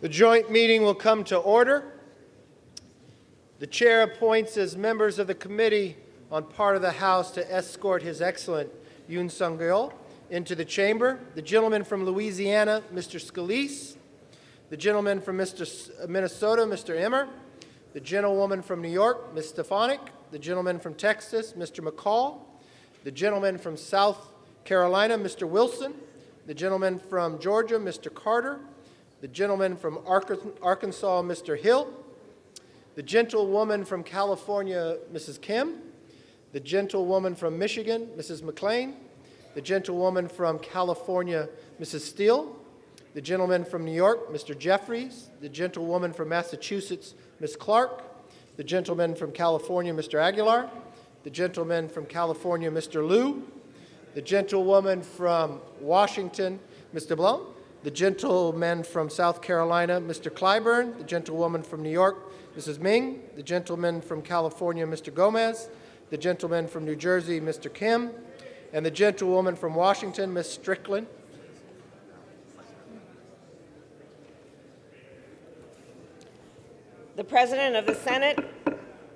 The joint meeting will come to order. The chair appoints as members of the committee on part of the House to escort His Excellent Yoon Suk Yeol into the chamber. The gentleman from Louisiana, Mr. Scalise. The gentleman from Minnesota, Mr. Emmer. The gentlewoman from New York, Ms. Stefanik. The gentleman from Texas, Mr. McCall. The gentleman from South Carolina, Mr. Wilson. The gentleman from Georgia, Mr. Carter. The gentleman from Arkansas, Mr. Hill. The gentlewoman from California, Mrs. Kim. The gentlewoman from Michigan, Mrs. McLean. The gentlewoman from California, Mrs. Steele. The gentleman from New York, Mr. Jeffries. The gentlewoman from Massachusetts, Ms. Clark. The gentleman from California, Mr. Aguilar. The gentleman from California, Mr. Liu. The gentlewoman from Washington, Mr. Blum. The gentleman from South Carolina, Mr. Clyburn. The gentlewoman from New York, Mrs. Ming. The gentleman from California, Mr. Gomez. The gentleman from New Jersey, Mr. Kim. And the gentlewoman from Washington, Ms. Strickland. The President of the Senate,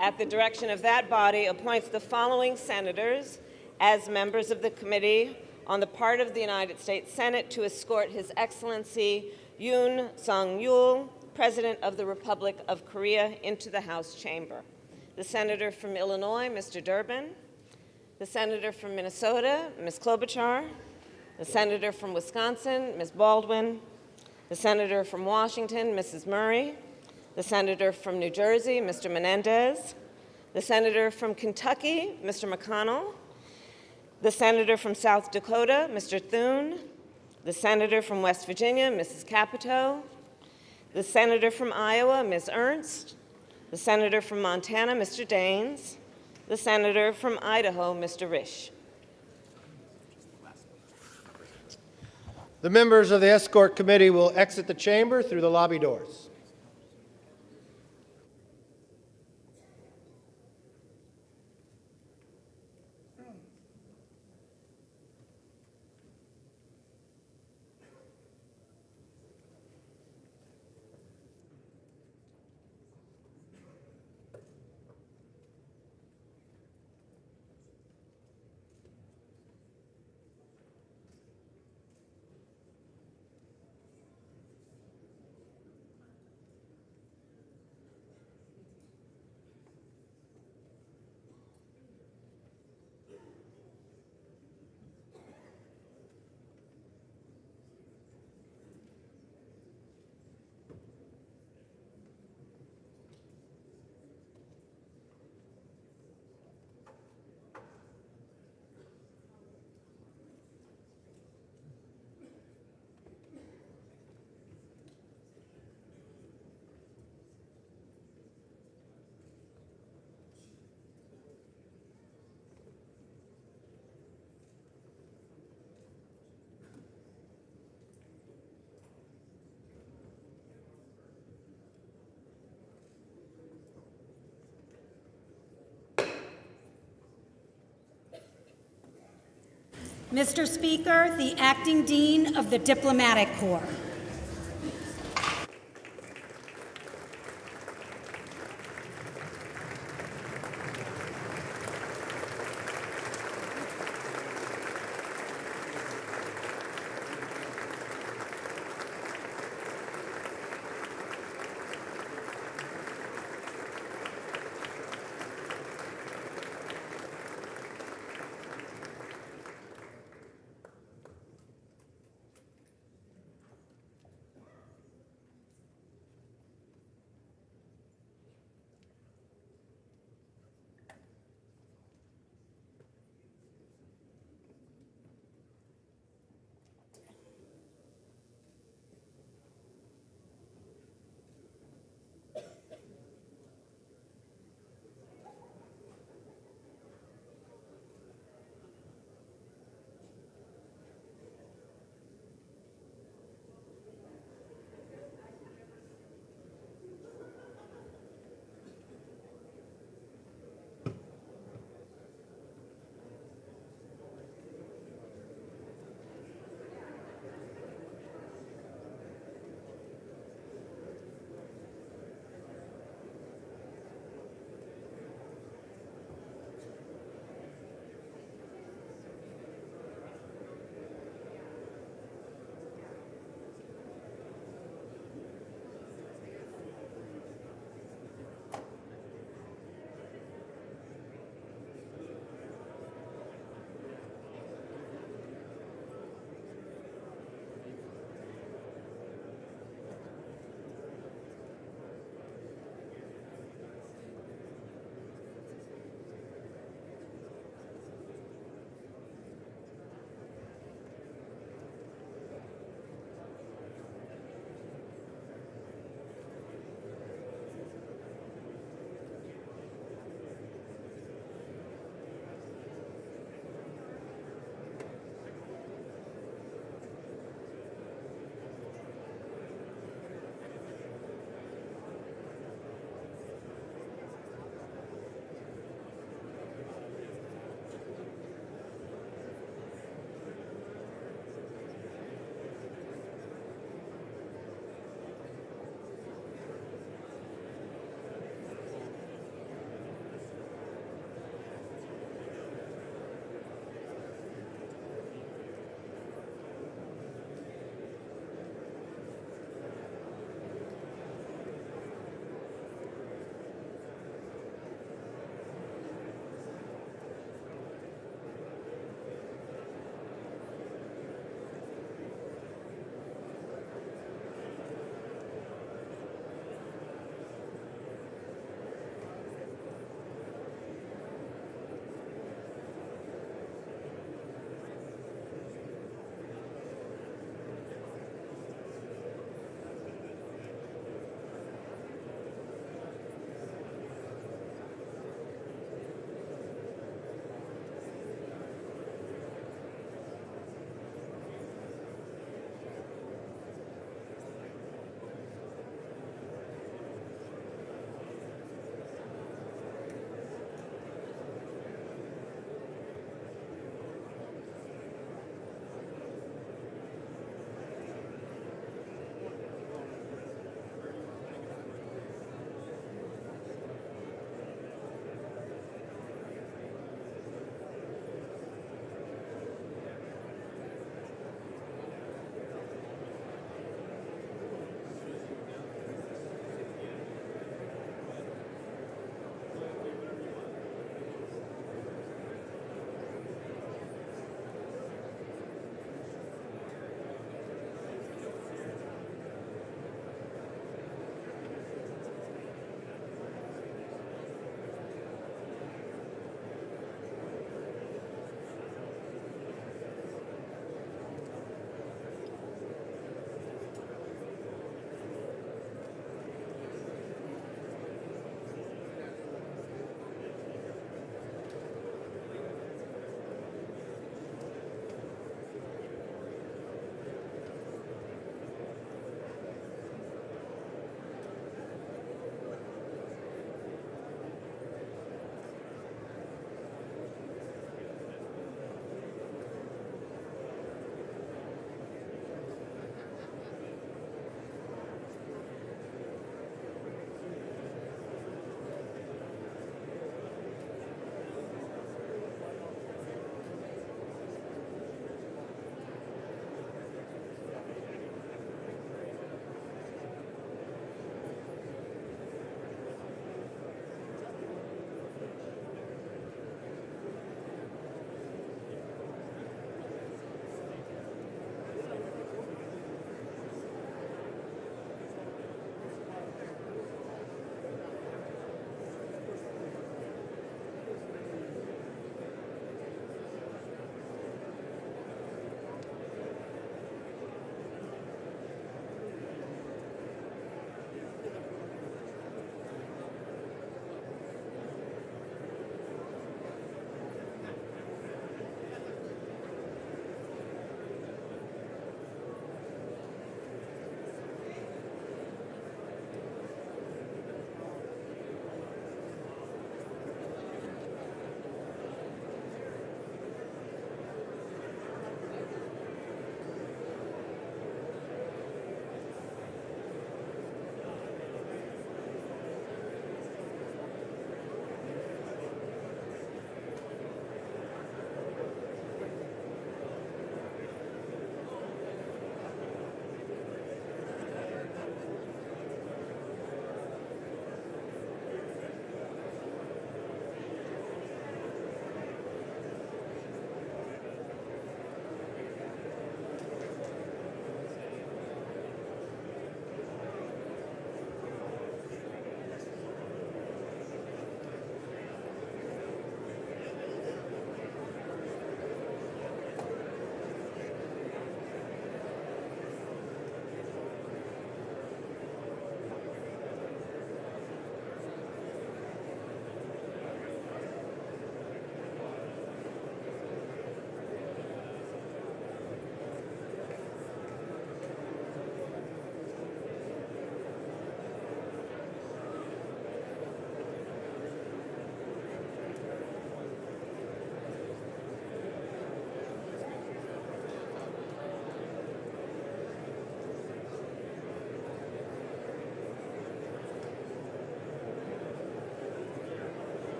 at the direction of that body, appoints the following senators as members of the Committee on the part of the United States Senate to escort His Excellency Yoon Suk Yeol, President of the Republic of Korea, into the House chamber. The Senator from Illinois, Mr. Durbin. The Senator from Minnesota, Ms. Klobuchar. The Senator from Wisconsin, Ms. Baldwin. The Senator from Washington, Mrs. Murray. The Senator from New Jersey, Mr. Menendez. The Senator from Kentucky, Mr. McConnell. The Senator from South Dakota, Mr. Thune. The Senator from West Virginia, Mrs. Capito. The Senator from Iowa, Ms. Ernst. The Senator from Montana, Mr. Daines. The Senator from Idaho, Mr. Risch. The members of the escort committee will exit the chamber through the lobby doors. Mr. Speaker, the Acting Dean of the Diplomatic Corps.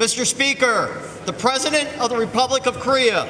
Mr. Speaker, the President of the Republic of Korea.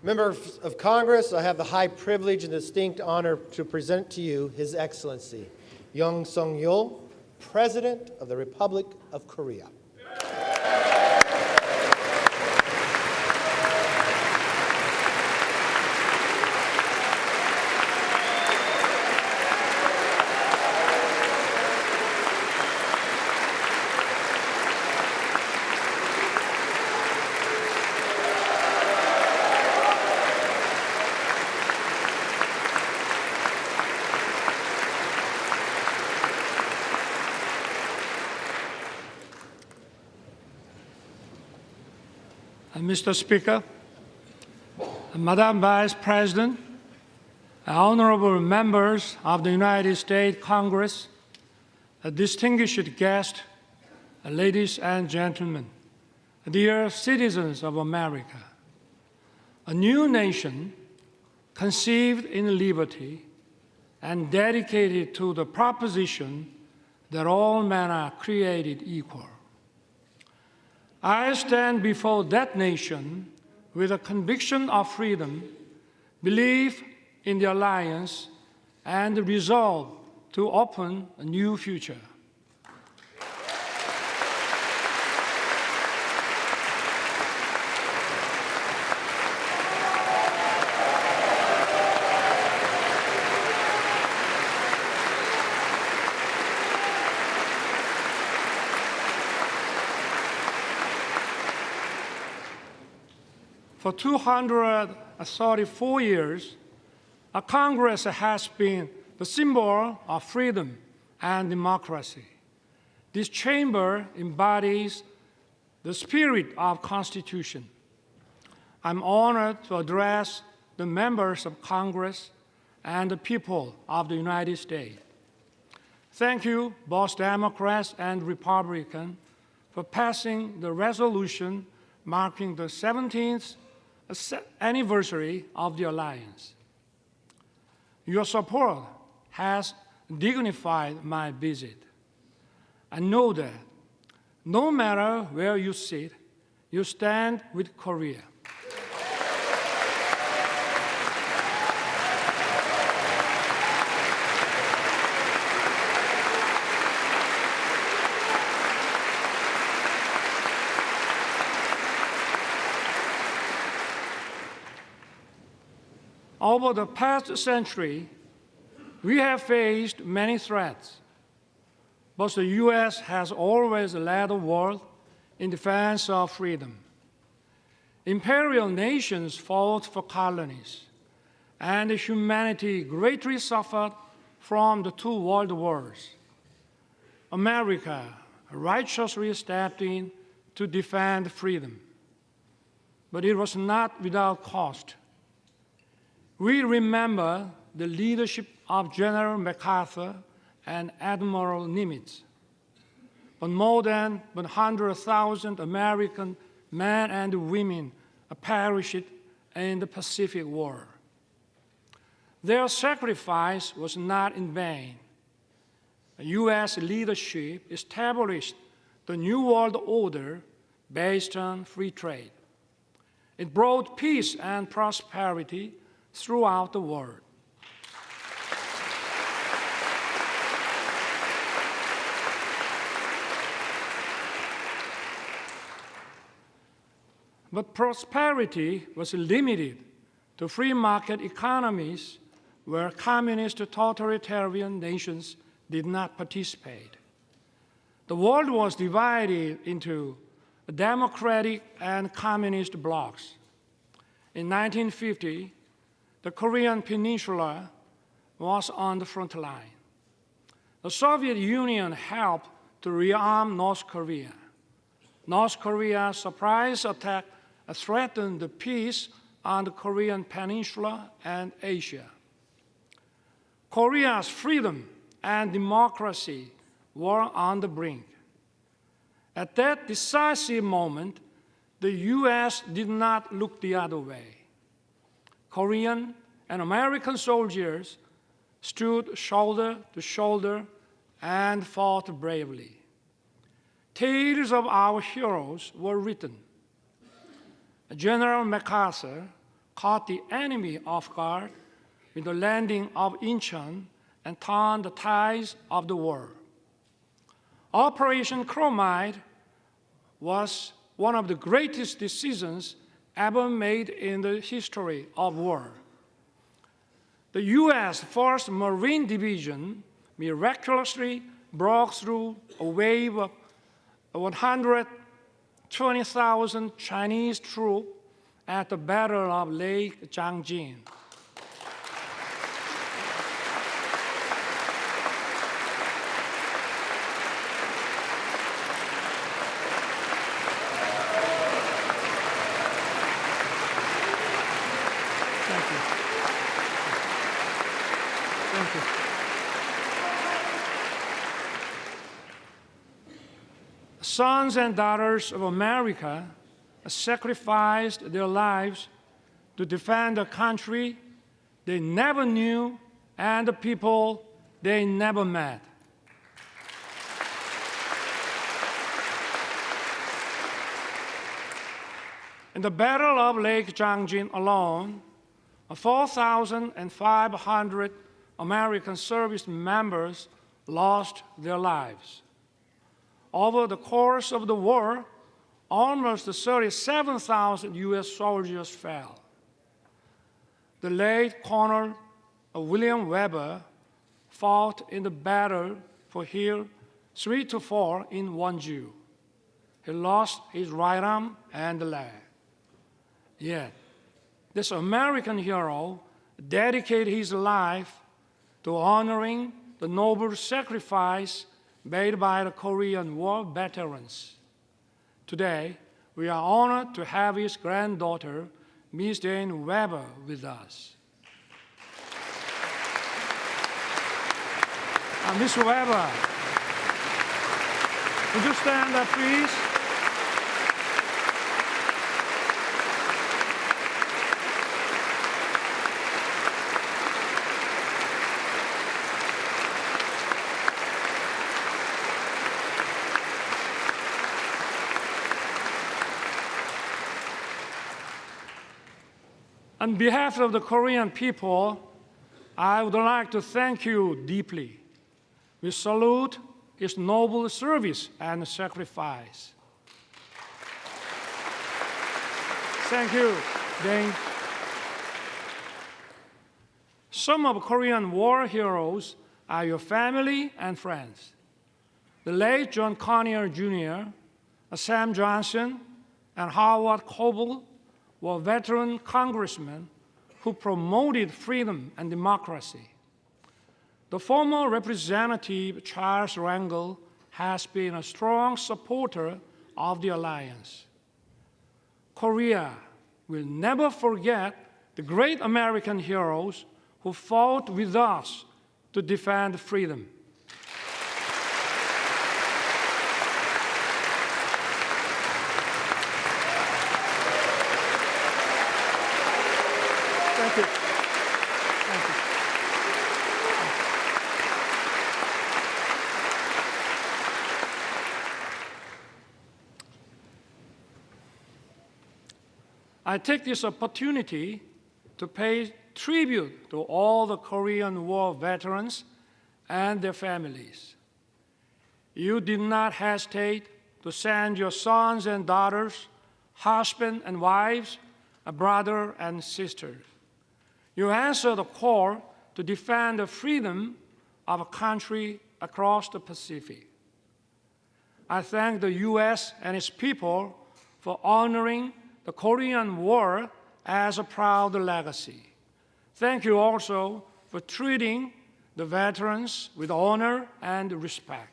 Members of Congress, I have the high privilege and distinct honor to present to you His Excellency, Yoon Suk Yeol, President of the Republic of Korea. Mr. Speaker, Madam Vice President, honorable members of the United States Congress, distinguished guests, ladies and gentlemen, dear citizens of America, a new nation conceived in liberty and dedicated to the proposition that all men are created equal. I stand before that nation with a conviction of freedom, belief in the alliance, and the resolve to open a new future. For 234 years, a Congress has been the symbol of freedom and democracy. This chamber embodies the spirit of Constitution. I'm honored to address the members of Congress and the people of the United States. Thank you, both Democrats and Republicans, for passing the resolution marking the 17th anniversary of the alliance. Your support has dignified my visit. I know that no matter where you sit, you stand with Korea. Over the past century, we have faced many threats, but the U.S. has always led the world in defense of freedom. Imperial nations fought for colonies, and humanity greatly suffered from the two world wars. America righteously stepped in to defend freedom, but it was not without cost. We remember the leadership of General MacArthur and Admiral Nimitz. But more than 100,000 American men and women perished in the Pacific War. Their sacrifice was not in vain. The U.S. leadership established the New World Order based on free trade. It brought peace and prosperity throughout the world. But prosperity was limited to free market economies where communist totalitarian nations did not participate. The world was divided into democratic and communist blocs. In 1950, the Korean Peninsula was on the front line. The Soviet Union helped to rearm North Korea. North Korea's surprise attack threatened the peace on the Korean Peninsula and Asia. Korea's freedom and democracy were on the brink. At that decisive moment, the U.S. did not look the other way. Korean and American soldiers stood shoulder to shoulder and fought bravely. Tales of our heroes were written. General MacArthur caught the enemy off guard with the landing of Incheon and turned the tides of the war. Operation Chromite was one of the greatest decisions ever made in the history of war. The U.S. 1st Marine Division miraculously broke through a wave of 120,000 Chinese troops at the Battle of Lake Changjin. Sons and daughters of America sacrificed their lives to defend a country they never knew and the people they never met. In the Battle of Lake Changjin alone, 4,500 American service members lost their lives. Over the course of the war, almost 37,000 U.S. soldiers fell. The late Colonel William Weber fought in the battle for Hill 3 to 4 in Wonju. He lost his right arm and leg. Yet, this American hero dedicated his life to honoring the noble sacrifice made by the Korean War veterans. Today, we are honored to have his granddaughter, Ms. Jane Weber, with us. Ms. Weber, would you stand up, please? On behalf of the Korean people, I would like to thank you deeply. We salute his noble service and sacrifice. Thank you, Dane. Some of Korean war heroes are your family and friends. The late John Conyers Jr., Sam Johnson, and Howard Coble were veteran congressmen who promoted freedom and democracy. The former Representative Charles Rangel has been a strong supporter of the alliance. Korea will never forget the great American heroes who fought with us to defend freedom. Thank you. Thank you. I take this opportunity to pay tribute to all the Korean War veterans and their families. You did not hesitate to send your sons and daughters, husbands and wives, a brother and sisters. You answered the call to defend the freedom of a country across the Pacific. I thank the U.S. and its people for honoring the Korean War as a proud legacy. Thank you also for treating the veterans with honor and respect.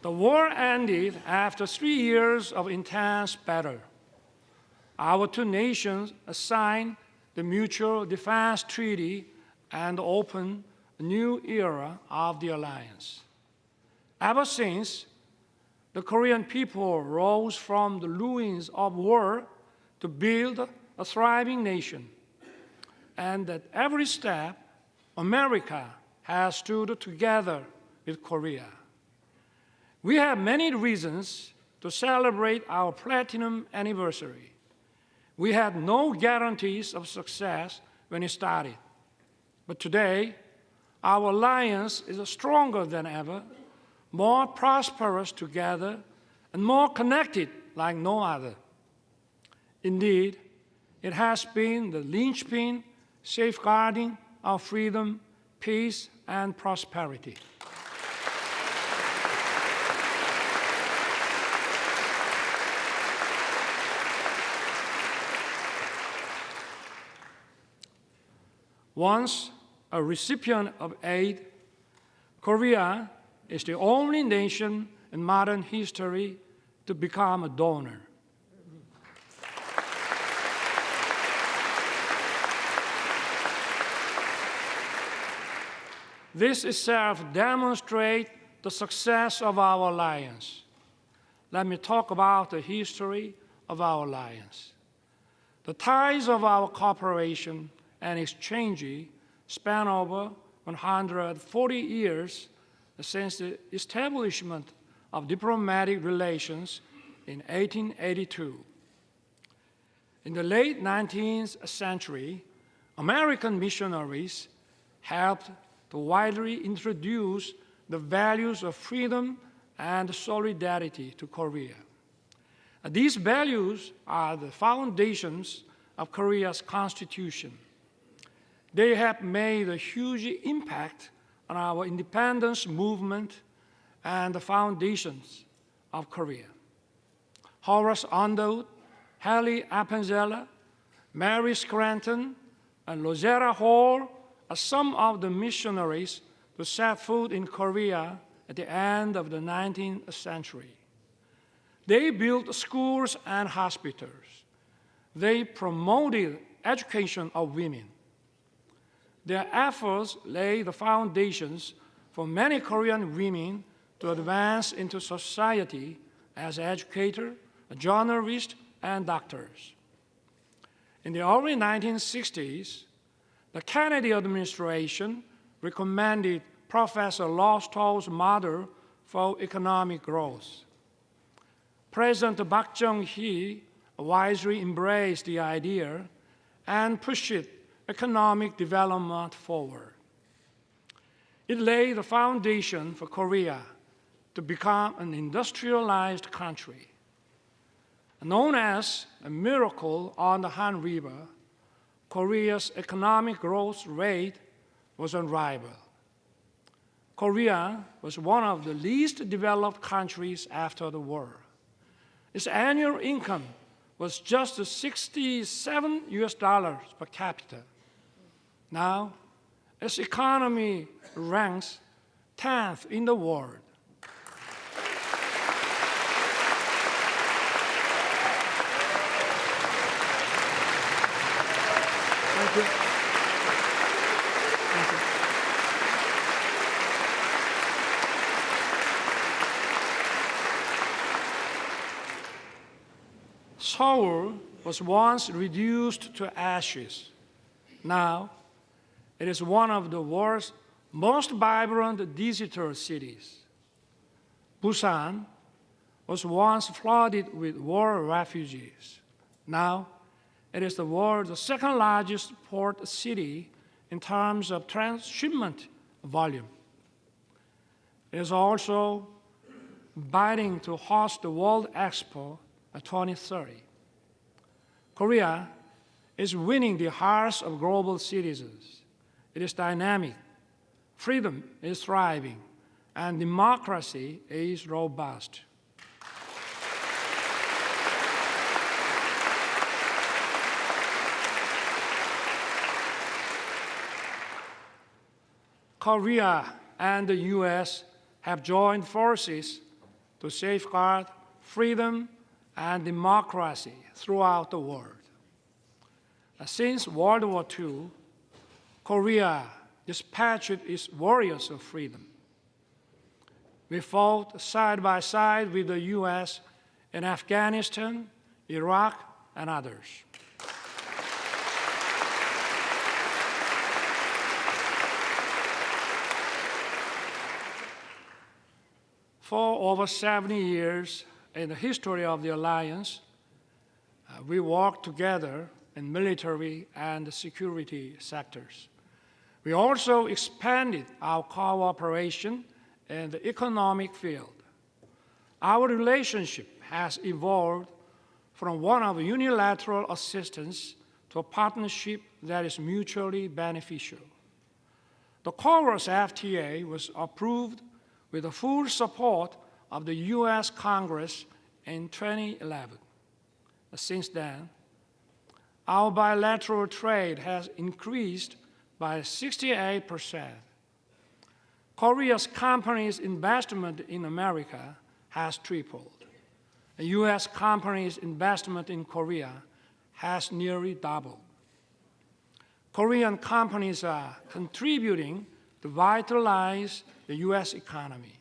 The war ended after 3 years of intense battle. Our two nations signed the Mutual Defense Treaty and opened a new era of the alliance. Ever since, the Korean people rose from the ruins of war to build a thriving nation. And at every step, America has stood together with Korea. We have many reasons to celebrate our platinum anniversary. We had no guarantees of success when it started. But today, our alliance is stronger than ever, more prosperous together, and more connected like no other. Indeed, it has been the linchpin safeguarding our freedom, peace, and prosperity. Once a recipient of aid, Korea is the only nation in modern history to become a donor. This itself demonstrates the success of our alliance. Let me talk about the history of our alliance. The ties of our cooperation and exchange span over 140 years since the establishment of diplomatic relations in 1882. In the late 19th century, American missionaries helped to widely introduce the values of freedom and solidarity to Korea. These values are the foundations of Korea's constitution. They have made a huge impact on our independence movement and the foundations of Korea. Horace Underwood, Hallie Appenzeller, Mary Scranton, and Rosetta Hall are some of the missionaries who set foot in Korea at the end of the 19th century. They built schools and hospitals. They promoted education of women. Their efforts laid the foundations for many Korean women to advance into society as educators, journalists, and doctors. In the early 1960s, the Kennedy administration recommended Professor Lostow's model for economic growth. President Park Chung-hee wisely embraced the idea and pushed economic development forward. It laid the foundation for Korea to become an industrialized country. Known as a miracle on the Han River, Korea's economic growth rate was unrivaled. Korea was one of the least developed countries after the war. Its annual income was just $67 per capita. Now, its economy ranks 10th in the world. Thank you. Thank you. Seoul was once reduced to ashes. Now, it is one of the world's most vibrant digital cities. Busan was once flooded with war refugees. Now, it is the world's second largest port city in terms of transshipment volume. It is also bidding to host the World Expo 2030. Korea is winning the hearts of global citizens. It is dynamic, freedom is thriving, and democracy is robust. Korea and the US have joined forces to safeguard freedom and democracy throughout the world. Since World War II, Korea dispatched its warriors of freedom. We fought side by side with the US in Afghanistan, Iraq, and others. For over 70 years in the history of the alliance, we worked together in military and security sectors. We also expanded our cooperation in the economic field. Our relationship has evolved from one of unilateral assistance to a partnership that is mutually beneficial. The KORUS FTA was approved with the full support of the US Congress in 2011. Since then, our bilateral trade has increased by 68%. Korea's companies' investment in America has tripled. The US companies' investment in Korea has nearly doubled. Korean companies are contributing to vitalize the US economy.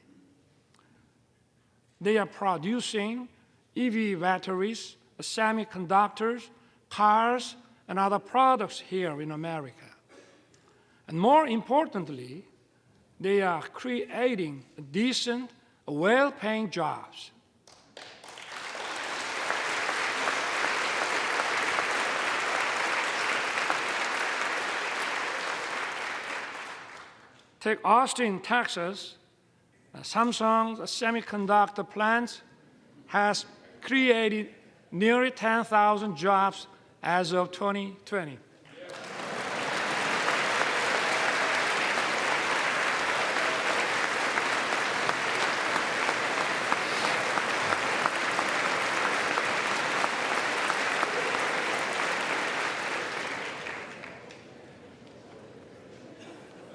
They are producing EV batteries, semiconductors, cars, and other products here in America. And more importantly, they are creating decent, well-paying jobs. Take Austin, Texas. Samsung's semiconductor plant has created nearly 10,000 jobs as of 2020.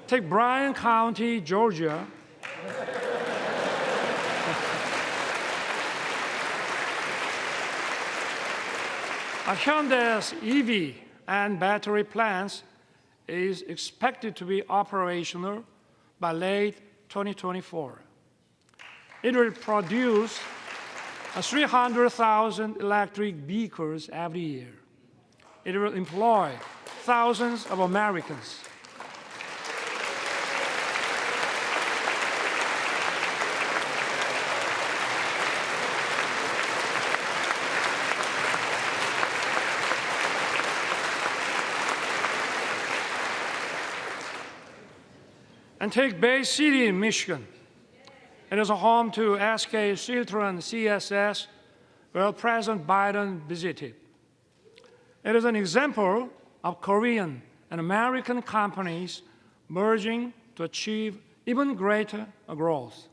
Take Bryan County, Georgia. Hyundai's EV and battery plants is expected to be operational by late 2024. It will produce 300,000 electric vehicles every year. It will employ thousands of Americans. And take Bay City in Michigan. It is a home to SK Chiltern CSS, where President Biden visited. It is an example of Korean and American companies merging to achieve even greater growth.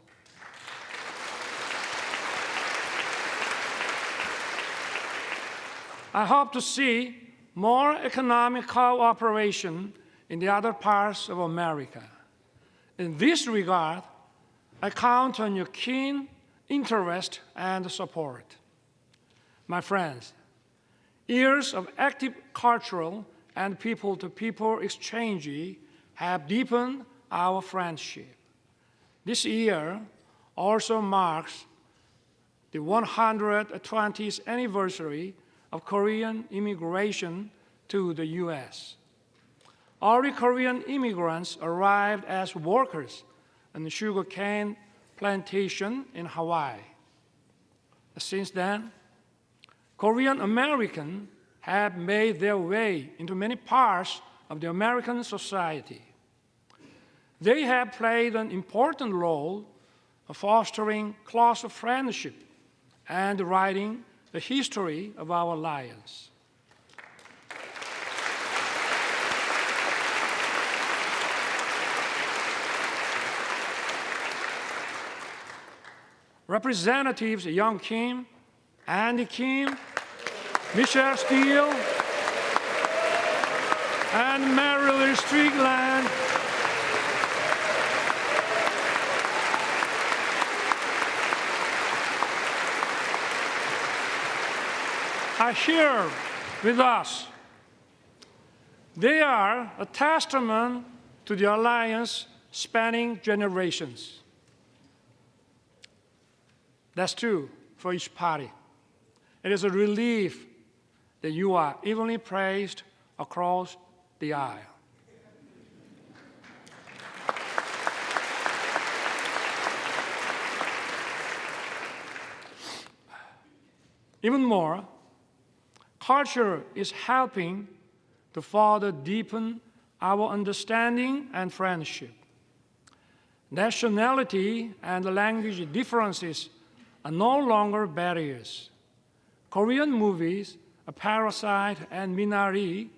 I hope to see more economic cooperation in the other parts of America. In this regard, I count on your keen interest and support. My friends, years of active cultural and people-to-people exchange have deepened our friendship. This year also marks the 120th anniversary of Korean immigration to the U.S. Early Korean immigrants arrived as workers on the sugarcane plantation in Hawaii. Since then, Korean Americans have made their way into many parts of the American society. They have played an important role of fostering close friendship and writing the history of our alliance. Representatives Young Kim, Andy Kim, Michelle Steele, and Marilyn Strickland are here with us. They are a testament to the alliance spanning generations. That's true for each party. It is a relief that you are evenly praised across the aisle. Even more, culture is helping to further deepen our understanding and friendship. Nationality and language differences are no longer barriers. Korean movies, Parasite and Minari,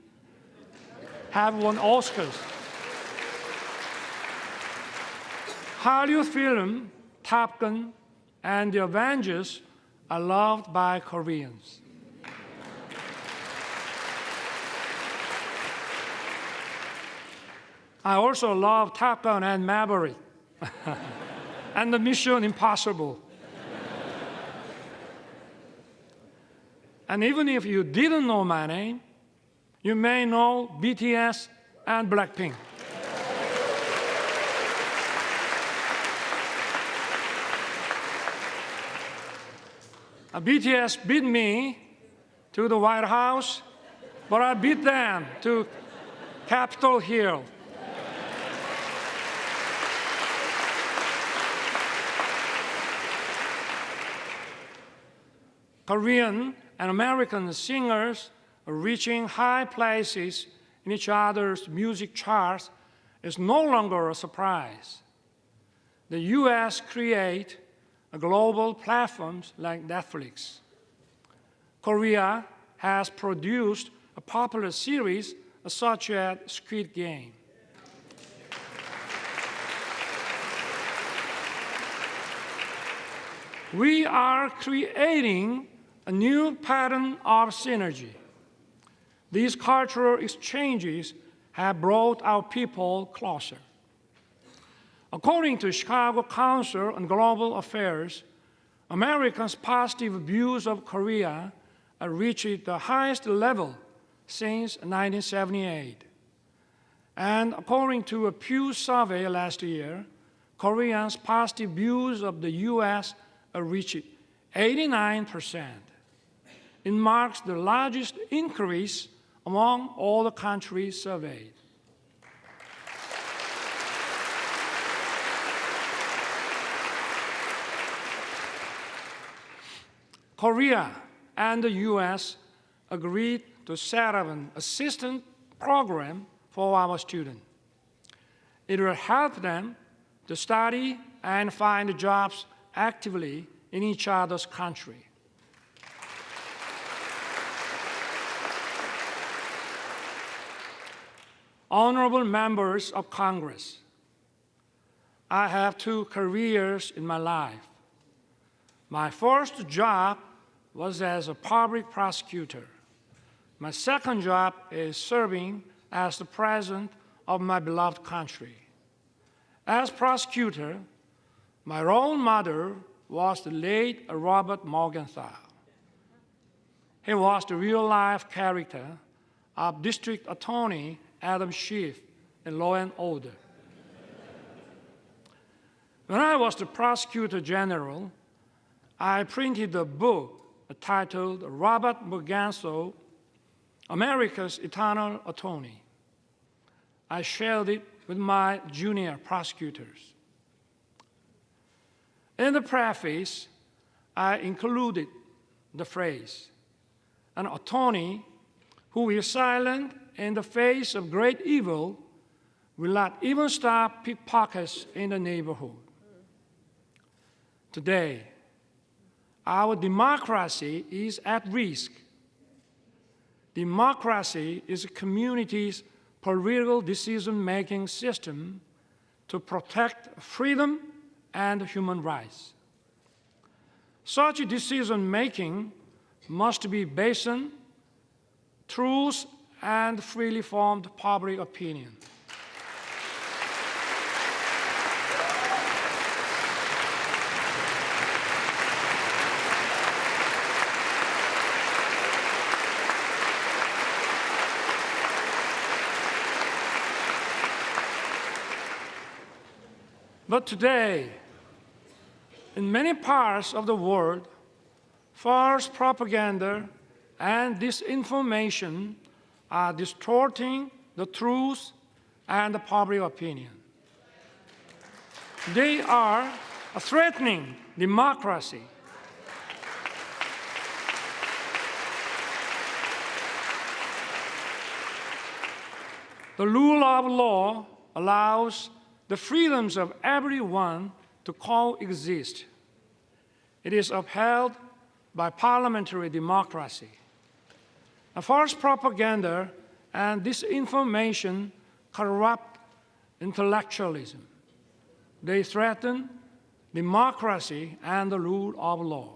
have won Oscars. Hallyu film, Top Gun, and The Avengers are loved by Koreans. I also love Top Gun and Maverick and the Mission Impossible. And even if you didn't know my name, you may know BTS and Blackpink. BTS beat me to the White House, but I beat them to Capitol Hill. Korean and American singers are reaching high places in each other's music charts is no longer a surprise. The U.S. create global platforms like Netflix. Korea has produced a popular series such as Squid Game. We are creating a new pattern of synergy. These cultural exchanges have brought our people closer. According to Chicago Council on Global Affairs, Americans' positive views of Korea reached the highest level since 1978. And according to a Pew survey last year, Koreans' positive views of the U.S. reached 89%. It marks the largest increase among all the countries surveyed. Korea and the U.S. agreed to set up an assistance program for our students. It will help them to study and find jobs actively in each other's country. Honorable members of Congress, I have 2 careers in my life. My first job was as a public prosecutor. My second job is serving as the president of my beloved country. As prosecutor, my role model was the late Robert Morgenthau. He was the real-life character of District Attorney Adam Schiff in Law and Order. When I was the Prosecutor General, I printed a book titled Robert Morgenthau, America's Eternal Attorney. I shared it with my junior prosecutors. In the preface, I included the phrase, an attorney who is silent in the face of great evil will not even stop pickpockets in the neighborhood. Today, our democracy is at risk. Democracy is a community's political decision-making system to protect freedom and human rights. Such decision-making must be based on truth and freely formed public opinion. But today, in many parts of the world, false propaganda and disinformation are distorting the truth and the public opinion. They are threatening democracy. The rule of law allows the freedoms of everyone to coexist. It is upheld by parliamentary democracy. False propaganda and disinformation corrupt intellectualism. They threaten democracy and the rule of law.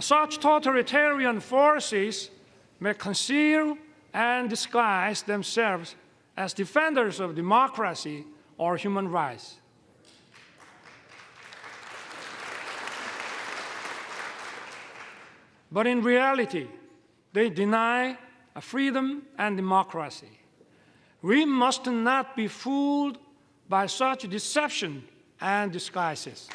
Such totalitarian forces may conceal and disguise themselves as defenders of democracy or human rights. But in reality, they deny freedom and democracy. We must not be fooled by such deception and disguises.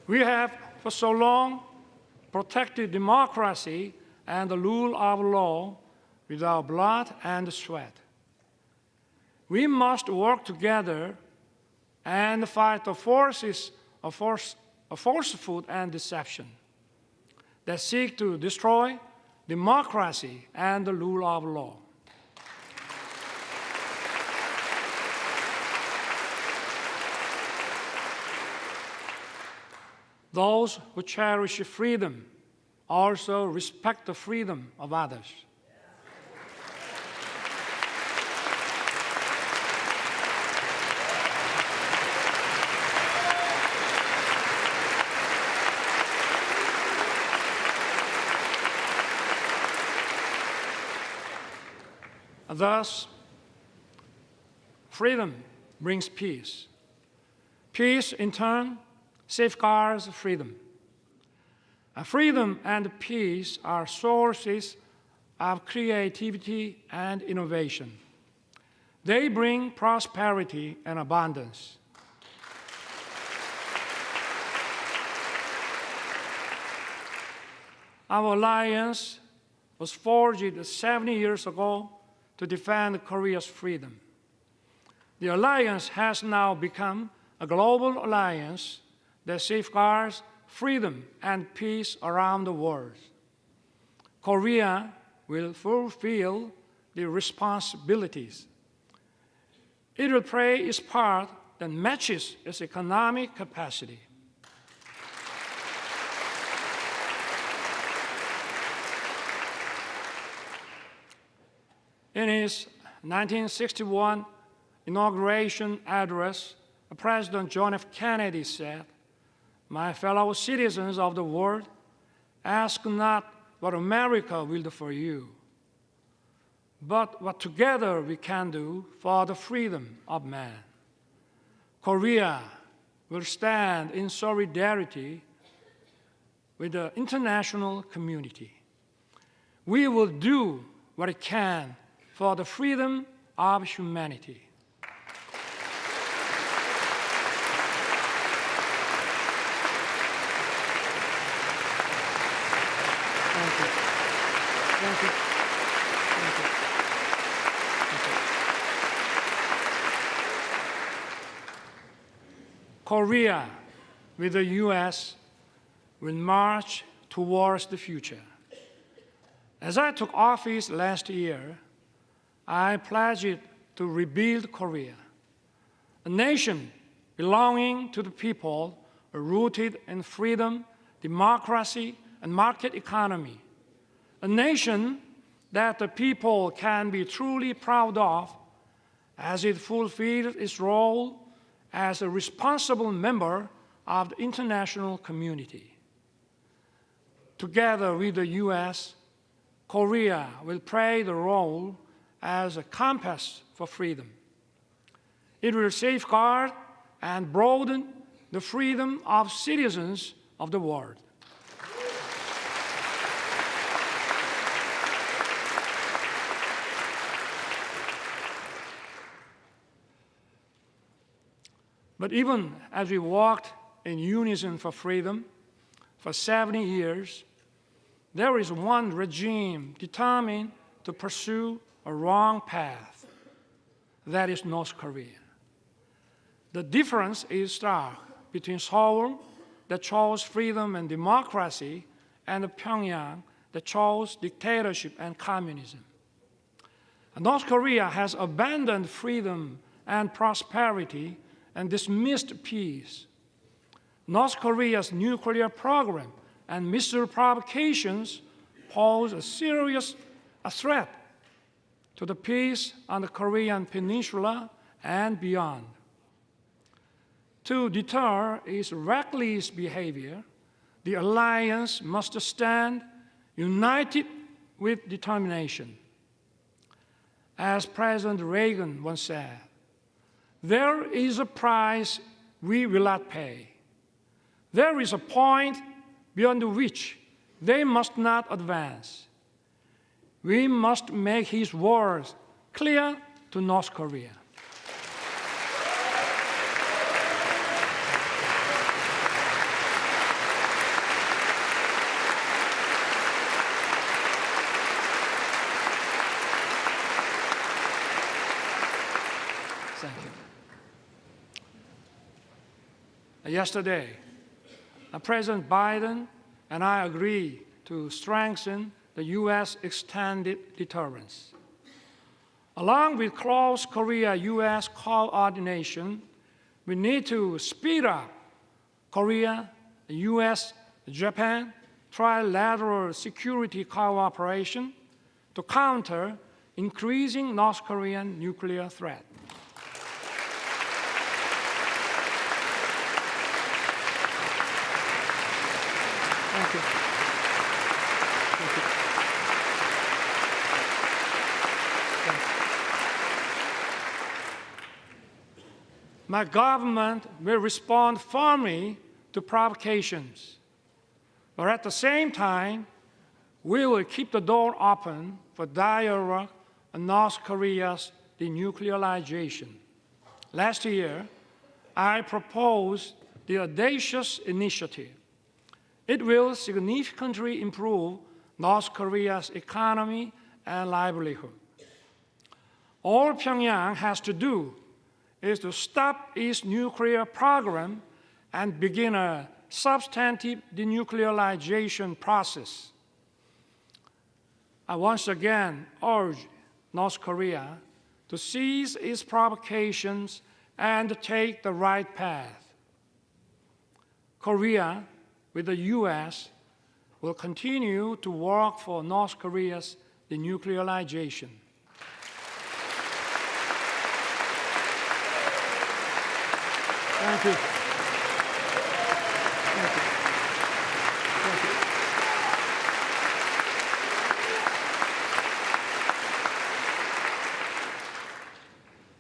We have for so long protected democracy and the rule of law with our blood and sweat. We must work together and fight the forces of falsehood and deception that seek to destroy democracy and the rule of law. Those who cherish freedom also respect the freedom of others. Thus, freedom brings peace. Peace, in turn, safeguards freedom. Freedom and peace are sources of creativity and innovation. They bring prosperity and abundance. Our alliance was forged 70 years ago to defend Korea's freedom. The alliance has now become a global alliance that safeguards freedom and peace around the world. Korea will fulfill the responsibilities. It will play its part that matches its economic capacity. In his 1961 inauguration address, President John F. Kennedy said, "My fellow citizens of the world, ask not what America will do for you, but what together we can do for the freedom of man. Korea will stand in solidarity with the international community. We will do what it can for the freedom of humanity." Thank you. Thank you. Thank you. Thank you. Korea, with the U.S., will march towards the future. As I took office last year, I pledged to rebuild Korea, a nation belonging to the people, rooted in freedom, democracy, and market economy, a nation that the people can be truly proud of as it fulfills its role as a responsible member of the international community. Together with the U.S., Korea will play the role as a compass for freedom. It will safeguard and broaden the freedom of citizens of the world. But even as we walked in unison for freedom for 70 years, there is one regime determined to pursue a wrong path. That is North Korea. The difference is stark between Seoul, that chose freedom and democracy, and Pyongyang, that chose dictatorship and communism. North Korea has abandoned freedom and prosperity and dismissed peace. North Korea's nuclear program and missile provocations pose a serious threat to the peace on the Korean peninsula and beyond. To deter its reckless behavior, the alliance must stand united with determination. As President Reagan once said, "There is a price we will not pay. There is a point beyond which they must not advance." We must make his words clear to North Korea. yesterday, President Biden and I agreed to strengthen the U.S. extended deterrence. Along with close Korea-U.S. coordination, we need to speed up Korea, U.S., Japan trilateral security cooperation to counter increasing North Korean nuclear threat. Thank you. Thank you. My government will respond firmly to provocations, but at the same time, we will keep the door open for dialogue on North Korea's denuclearization. Last year, I proposed the audacious initiative. It will significantly improve North Korea's economy and livelihood. All Pyongyang has to do is to stop its nuclear program and begin a substantive denuclearization process. I once again urge North Korea to cease its provocations and take the right path. Korea, with the U.S., will continue to work for North Korea's denuclearization. Thank you. Thank you. Thank you.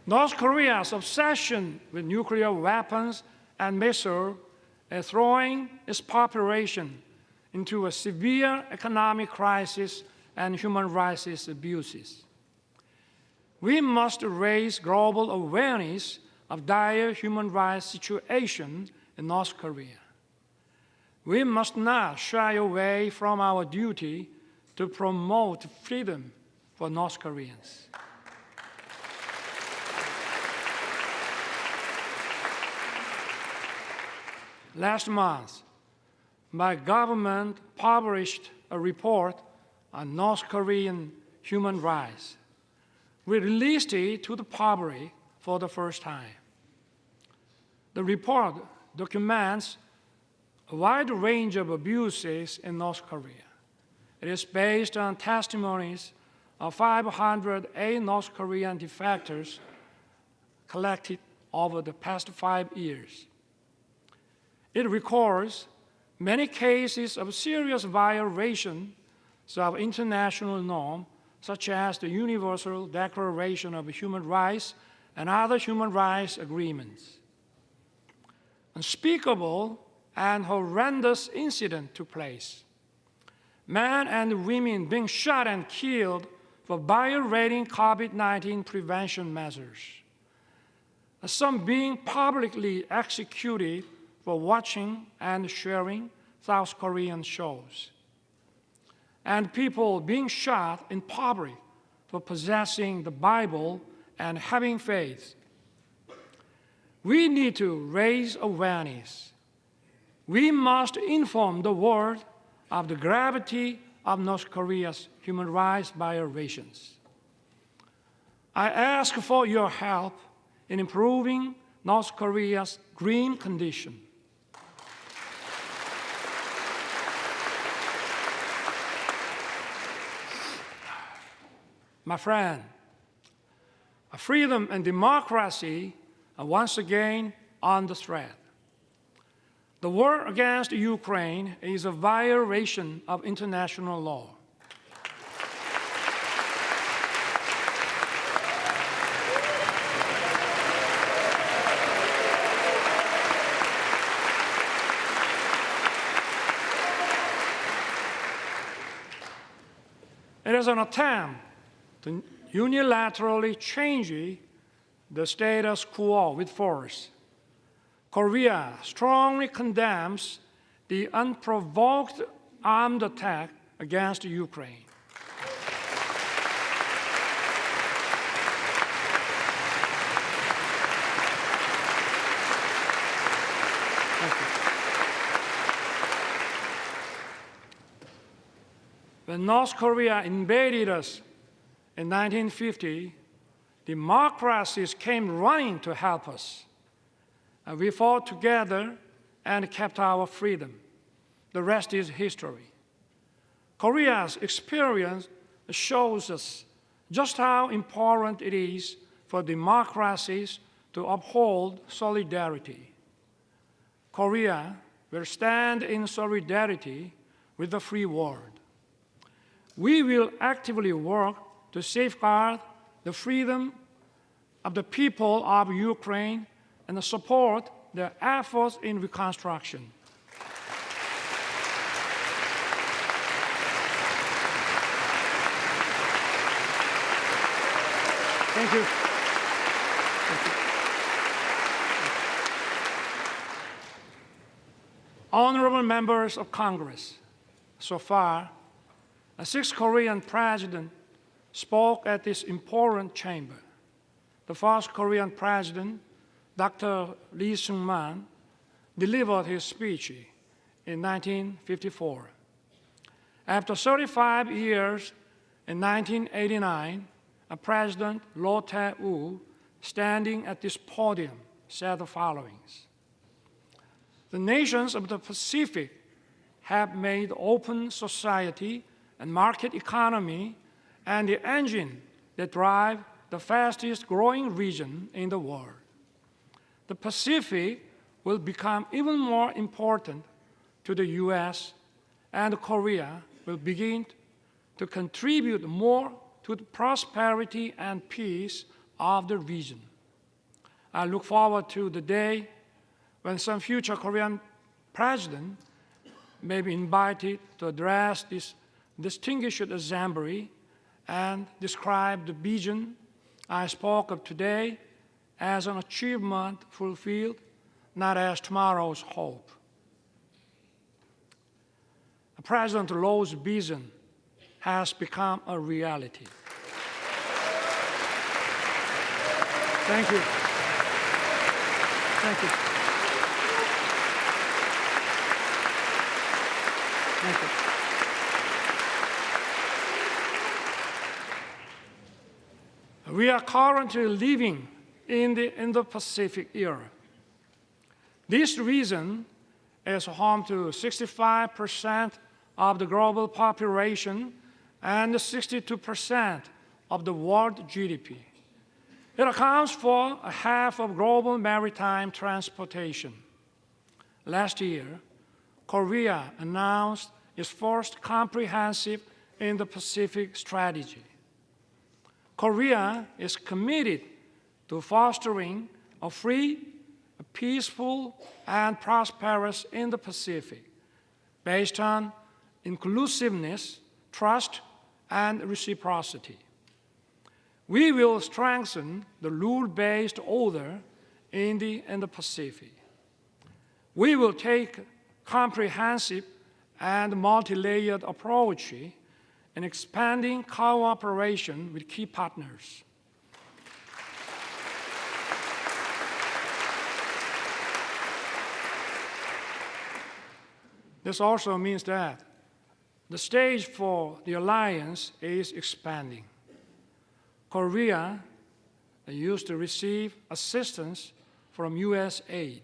North Korea's obsession with nuclear weapons and missiles is throwing its population into a severe economic crisis and human rights abuses. We must raise global awareness of dire human rights situation in North Korea. We must not shy away from our duty to promote freedom for North Koreans. Last month, my government published a report on North Korean human rights. We released it to the public for the first time. The report documents a wide range of abuses in North Korea. It is based on testimonies of 508 North Korean defectors collected over the past 5 years. It records many cases of serious violations of international norms, such as the Universal Declaration of Human Rights and other human rights agreements. Unspeakable and horrendous incidents took place. Men and women being shot and killed for violating COVID-19 prevention measures. Some being publicly executed for watching and sharing South Korean shows. And people being shot in public for possessing the Bible and having faith. We need to raise awareness. We must inform the world of the gravity of North Korea's human rights violations. I ask for your help in improving North Korea's green condition. My friend, freedom and democracy are once again under threat. The war against Ukraine is a violation of international law. It is an attempt to unilaterally change the status quo with force. Korea strongly condemns the unprovoked armed attack against Ukraine. Thank When North Korea invaded us in 1950, democracies came running to help us. And we fought together and kept our freedom. The rest is history. Korea's experience shows us just how important it is for democracies to uphold solidarity. Korea will stand in solidarity with the free world. We will actively work to safeguard the freedom of the people of Ukraine and support their efforts in reconstruction. Thank you. Honorable members of Congress, so far, 6 Korean presidents spoke at this important chamber. The first Korean president, Dr. Lee Sung-man, delivered his speech in 1954. After 35 years, in 1989, President Roh Tae-woo, standing at this podium, said the following: "The nations of the Pacific have made open society and market economy and the engine that drive the fastest growing region in the world. The Pacific will become even more important to the U.S., and Korea will begin to contribute more to the prosperity and peace of the region. I look forward to the day when some future Korean president may be invited to address this distinguished assembly and describe the vision I spoke of today as an achievement fulfilled, not as tomorrow's hope." President Roh's vision has become a reality. Thank you. Thank you. Thank you. We are currently living in the Indo-Pacific era. This region is home to 65% of the global population and 62% of the world GDP. It accounts for half of global maritime transportation. Last year, Korea announced its first comprehensive Indo-Pacific strategy. Korea is committed to fostering a free, a peaceful, and prosperous Indo-Pacific based on inclusiveness, trust, and reciprocity. We will strengthen the rule-based order in the Indo-Pacific. We will take a comprehensive and multi-layered approach in expanding cooperation with key partners. This also means that the stage for the alliance is expanding. Korea used to receive assistance from U.S. aid.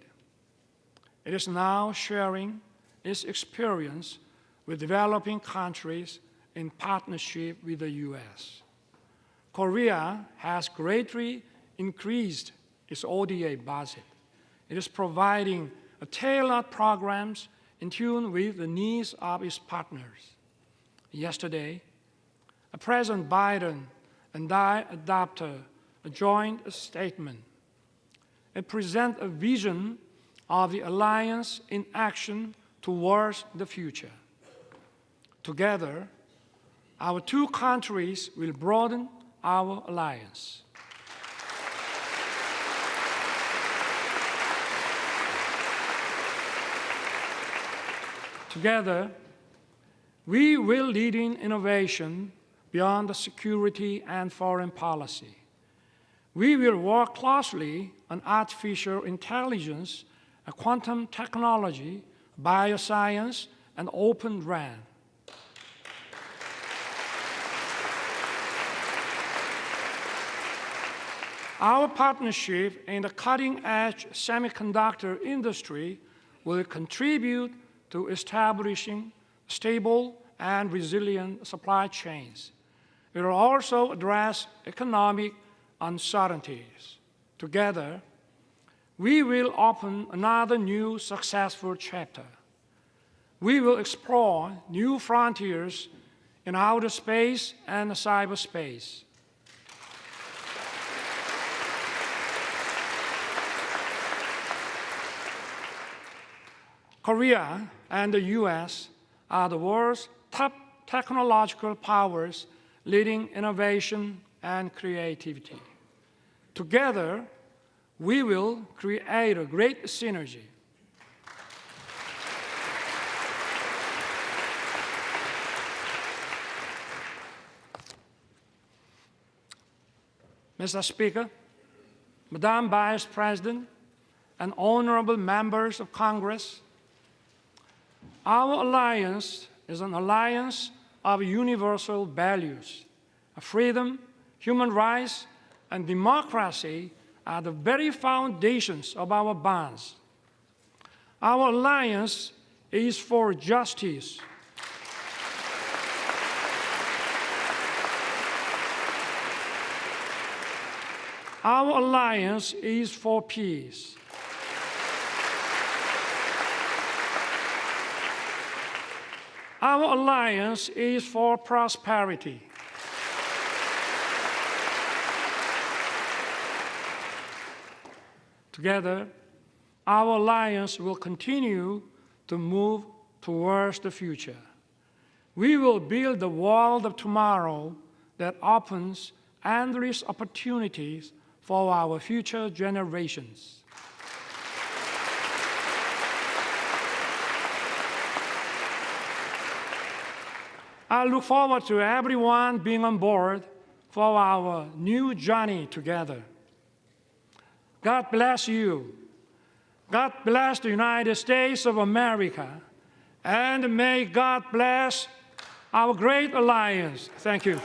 It is now sharing its experience with developing countries in partnership with the U.S. Korea has greatly increased its ODA budget. It is providing tailored programs in tune with the needs of its partners. Yesterday, President Biden and I adopted a joint statement. It presents a vision of the alliance in action towards the future. Together, our two countries will broaden our alliance. Together, we will lead in innovation beyond the security and foreign policy. We will work closely on artificial intelligence, quantum technology, bioscience, and open RAN. Our partnership in the cutting-edge semiconductor industry will contribute to establishing stable and resilient supply chains. It will also address economic uncertainties. Together, we will open another new successful chapter. We will explore new frontiers in outer space and cyberspace. Korea and the US are the world's top technological powers leading innovation and creativity. Together, we will create a great synergy. Mr. Speaker, Madam Vice President, and honorable members of Congress, our alliance is an alliance of universal values. Freedom, human rights, and democracy are the very foundations of our bonds. Our alliance is for justice. Our alliance is for peace. Our alliance is for prosperity. Together, our alliance will continue to move towards the future. We will build the world of tomorrow that opens endless opportunities for our future generations. I look forward to everyone being on board for our new journey together. God bless you. God bless the United States of America. And may God bless our great alliance. Thank you.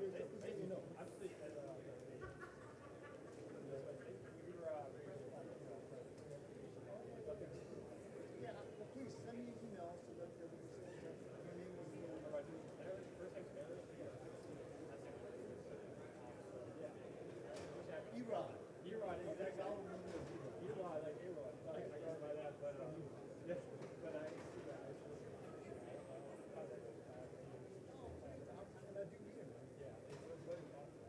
Please send me an email so that your name will be on Erod. Erod, exactly. Erod, like Erod. I got by that, but yes, but I see that. How can I do here? Yeah, it's what is awesome.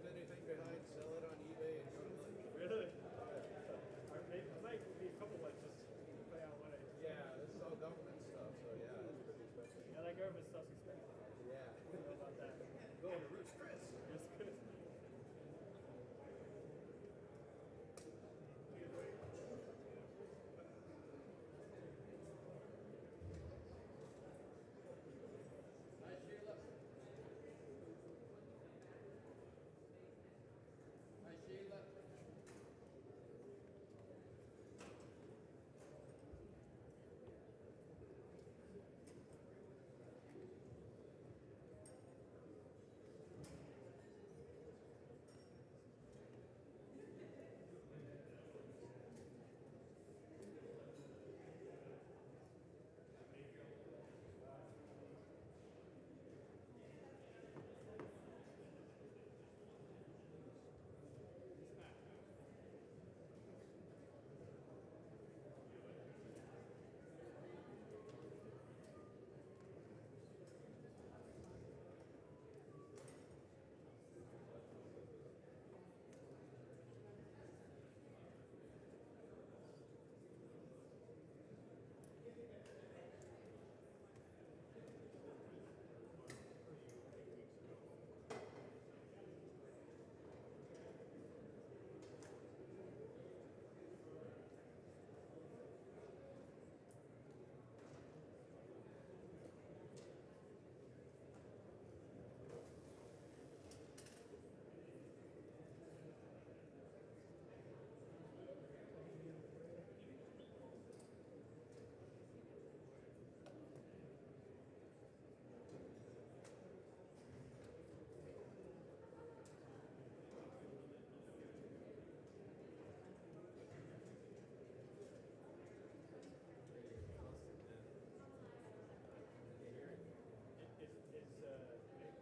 Anything behind, sell it on eBay and go to lunch. Really? There might be a couple ones just play out what I. Yeah, this is all government stuff, so yeah, it's pretty expensive. Yeah, that government stuff's expensive. Yeah. I don't know about that. Going to Roots Chris. It's good. Hi, Sheila. Hi, Sheila.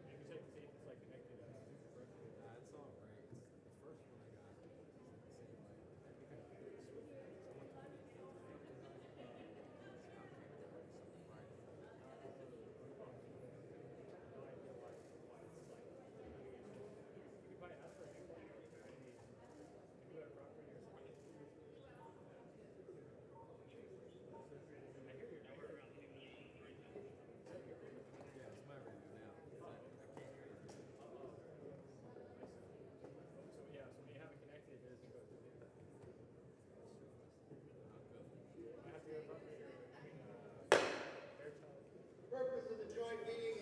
Maybe check to see if it's like connected. It's all right. The first one I got was the same way. I think I switched it. You could probably ask for a new one. Maybe do it properly or something. I hear you. Yeah, it's my radio now. I can't hear you. So yeah, so when you have it connected, it doesn't go through the I have to go properly or AirTag. Purpose of the joint meeting